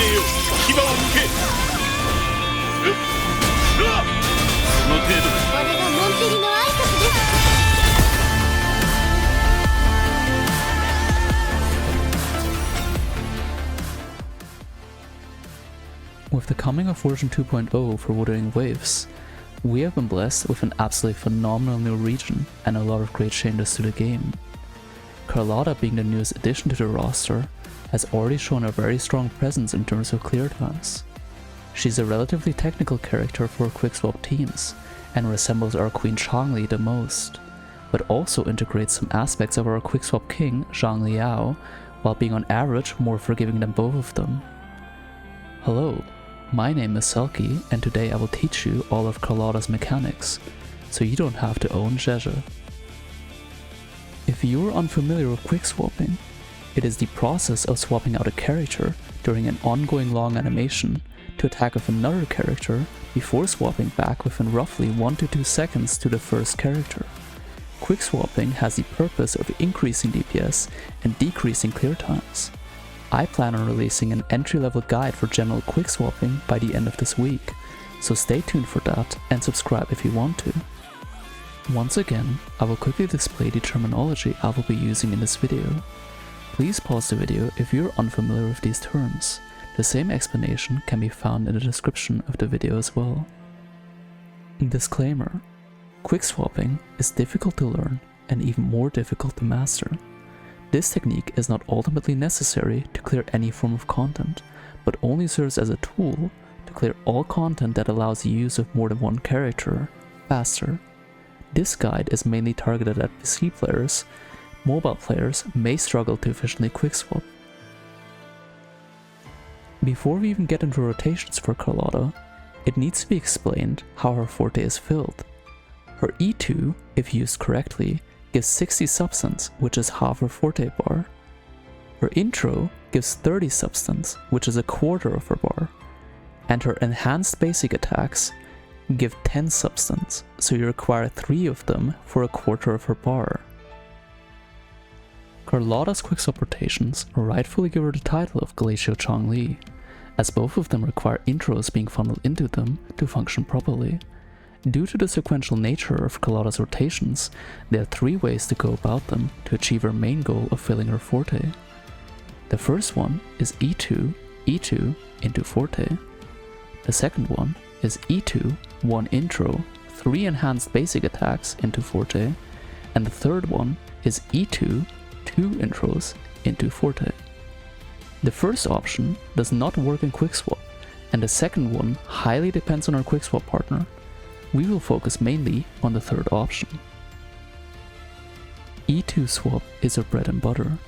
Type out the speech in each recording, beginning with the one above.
よ牙を向けその程度これがモンテリの挨拶です。With the coming of version 2.0 for Wuthering Waves, we have been blessed with an absolutely phenomenal new region and a lot of great changes to the game. Carlotta, being the newest addition to the roster, has already shown a very strong presence in terms of clear times. She's a relatively technical character for Quickswap teams and resembles our Queen Zhangli the most, but also integrates some aspects of our Quickswap king Zhang Liao while being on average more forgiving than both of them. Hello. My name is Selkie, and today I will teach you all of Carlotta's mechanics, so you don't have to own gacha. If you are unfamiliar with quickswapping, it is the process of swapping out a character during an ongoing long animation to attack with another character before swapping back within roughly 1 to 2 seconds to the first character. Quickswapping has the purpose of increasing DPS and decreasing clear times. I plan on releasing an entry-level guide for general quickswapping by the end of this week, so stay tuned for that and subscribe if you want to. Once again, I will quickly display the terminology I will be using in this video. Please pause the video if you're unfamiliar with these terms. The same explanation can be found in the description of the video as well. Disclaimer: quickswapping is difficult to learn and even more difficult to master. This technique is not ultimately necessary to clear any form of content, but only serves as a tool to clear all content that allows the use of more than one character faster. This guide is mainly targeted at PC players. Mobile players may struggle to efficiently quickswap. Before we even get into rotations for Carlotta, it needs to be explained how her Forte is filled. Her E2, if used correctly, gives 60 substance, which is half her Forte bar. Her intro gives 30 substance, which is a quarter of her bar. And her enhanced basic attacks give 10 substance, so you require 3 of them for a quarter of her bar. Carlotta's quickswap rotations rightfully give her the title of Glacial Zhangli, as both of them require intros being funneled into them to function properly. Due to the sequential nature of Carlotta's rotations, there are 3 ways to go about them to achieve her main goal of filling her Forte. The first one is E2, E2 into Forte. The second one is E2, 1 intro, 3 enhanced basic attacks into Forte, and the third one is E2, 2 intros into Forte. The first option does not work in Quickswap, and the second one highly depends on our Quickswap partner. We will focus mainly on the third option. E2 swap is our bread and butter.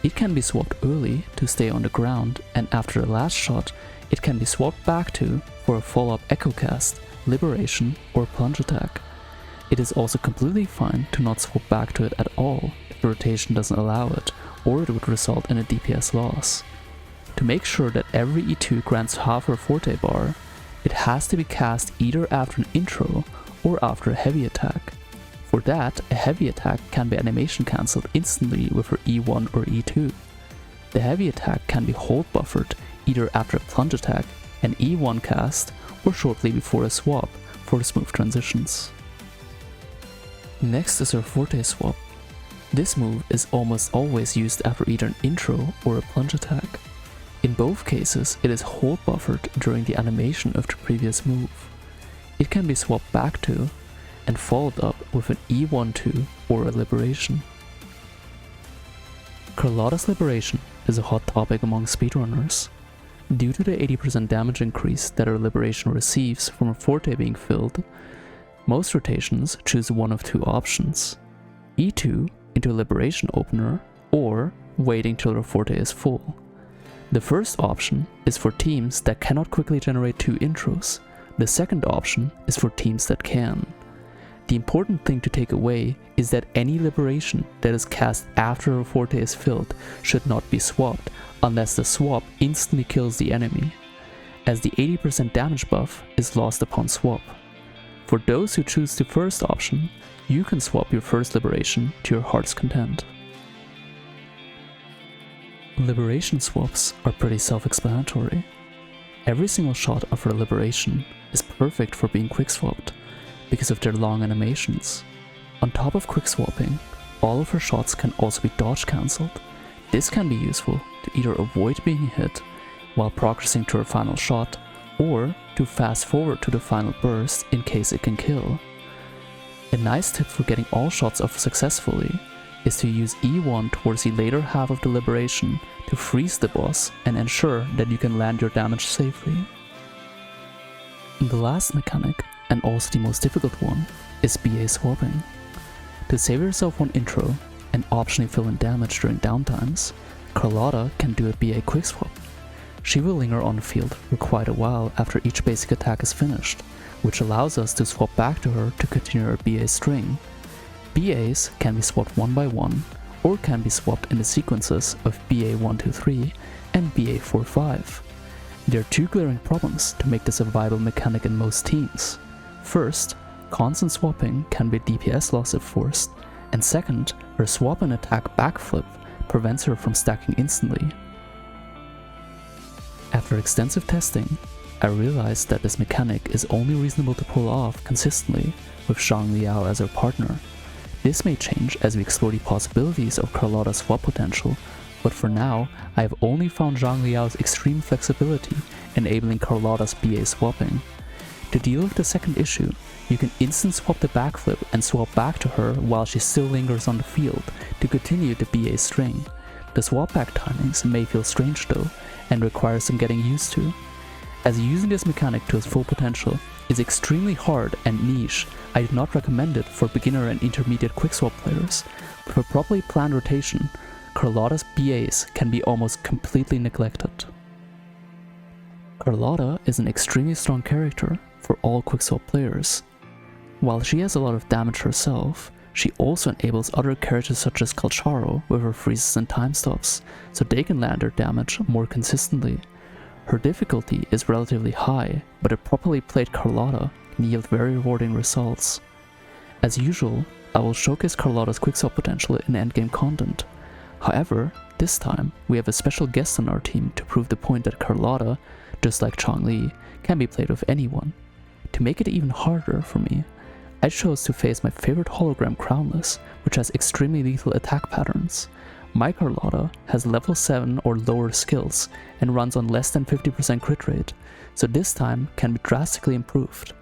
It can be swapped early to stay on the ground, and after the last shot, it can be swapped back to for a follow-up echo cast, liberation, or plunge attack. It is also completely fine to not swap back to it at all if the rotation doesn't allow it, or it would result in a DPS loss. To make sure that every E2 grants half her Forte bar, it has to be cast either after an intro or after a heavy attack. For that, a heavy attack can be animation cancelled instantly with her E1 or E2. The heavy attack can be hold buffered either after a plunge attack, an E1 cast, or shortly before a swap for smooth transitions. Next is her Forte Swap. This move is almost always used after either an intro or a plunge attack. In both cases, it is hold buffered during the animation of the previous move. It can be swapped back to and followed up with an E1-2 or a liberation. Carlotta's liberation is a hot topic among speedrunners. Due to the 80% damage increase that her liberation receives from her Forte being filled, most rotations choose one of 2 options: E2 into a liberation opener, or waiting till her Forte is full. The first option is for teams that cannot quickly generate 2 intros. The second option is for teams that can. The important thing to take away is that any liberation that is cast after a Forte is filled should not be swapped unless the swap instantly kills the enemy, as the 80% damage buff is lost upon swap. For those who choose the first option, you can swap your first liberation to your heart's content. Liberation swaps are pretty self-explanatory. Every single shot of her liberation is perfect for being quick-swapped because of their long animations. On top of quick-swapping, all of her shots can also be dodge cancelled. This can be useful to either avoid being hit while progressing to her final shot, or to fast forward to the final burst in case it can kill. A nice tip for getting all shots off successfully is to use E1 towards the later half of the liberation to freeze the boss and ensure that you can land your damage safely. The last mechanic, and also the most difficult one, is BA swapping. To save yourself one intro and optionally fill in damage during downtimes, Carlotta can do a BA quick swap. She will linger on the field for quite a while after each basic attack is finished, which allows us to swap back to her to continue our BA string. BAs can be swapped one by one, or can be swapped in the sequences of BA123 and BA45. There are two glaring problems to make this a viable mechanic in most teams. First, constant swapping can be DPS loss if forced, and second, her swap and attack backflip prevents her from stacking instantly. After extensive testing, I realized that this mechanic is only reasonable to pull off consistently with Zhang Liao as our partner. This may change as we explore the possibilities of Carlotta's swap potential, but for now, I have only found Zhang Liao's extreme flexibility enabling Carlotta's BA swapping. To deal with the second issue, you can instant swap the backflip and swap back to her while she still lingers on the field to continue the BA string. The swap back timings may feel strange though, and require some getting used to. As using this mechanic to its full potential is extremely hard and niche, I do not recommend it for beginner and intermediate quickswap players. For properly planned rotation, Carlotta's BAs can be almost completely neglected. Carlotta is an extremely strong character for all quickswap players. While she has a lot of damage herself, she also enables other characters such as Calcharo with her freezes and time stops, so they can land their damage more consistently. Her difficulty is relatively high, but a properly played Carlotta can yield very rewarding results. As usual, I will showcase Carlotta's quickswap potential in endgame content. However, this time we have a special guest on our team to prove the point that Carlotta, just like Changli, can be played with anyone. To make it even harder for me, I chose to face my favorite hologram Crownless, which has extremely lethal attack patterns. My Carlotta has level 7 or lower skills and runs on less than 50% crit rate, so this time can be drastically improved.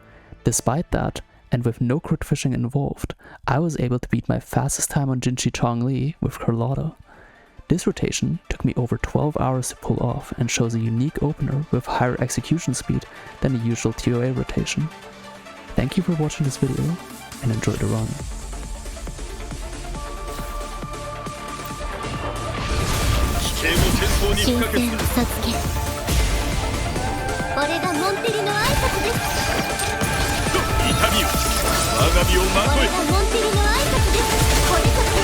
Despite that, and with no crit fishing involved, I was able to beat my fastest time on Jinchi Changli with Carlotta. This rotation took me over 12 hours to pull off and shows a unique opener with higher execution speed than the usual TOA rotation. Thank you for watching this video, and enjoy the run. 危険を戦争に終不可欠戦を授ける。俺がモンテリの挨拶です。痛みよ我が身をまとえ俺がモンテリの挨拶です。これぞ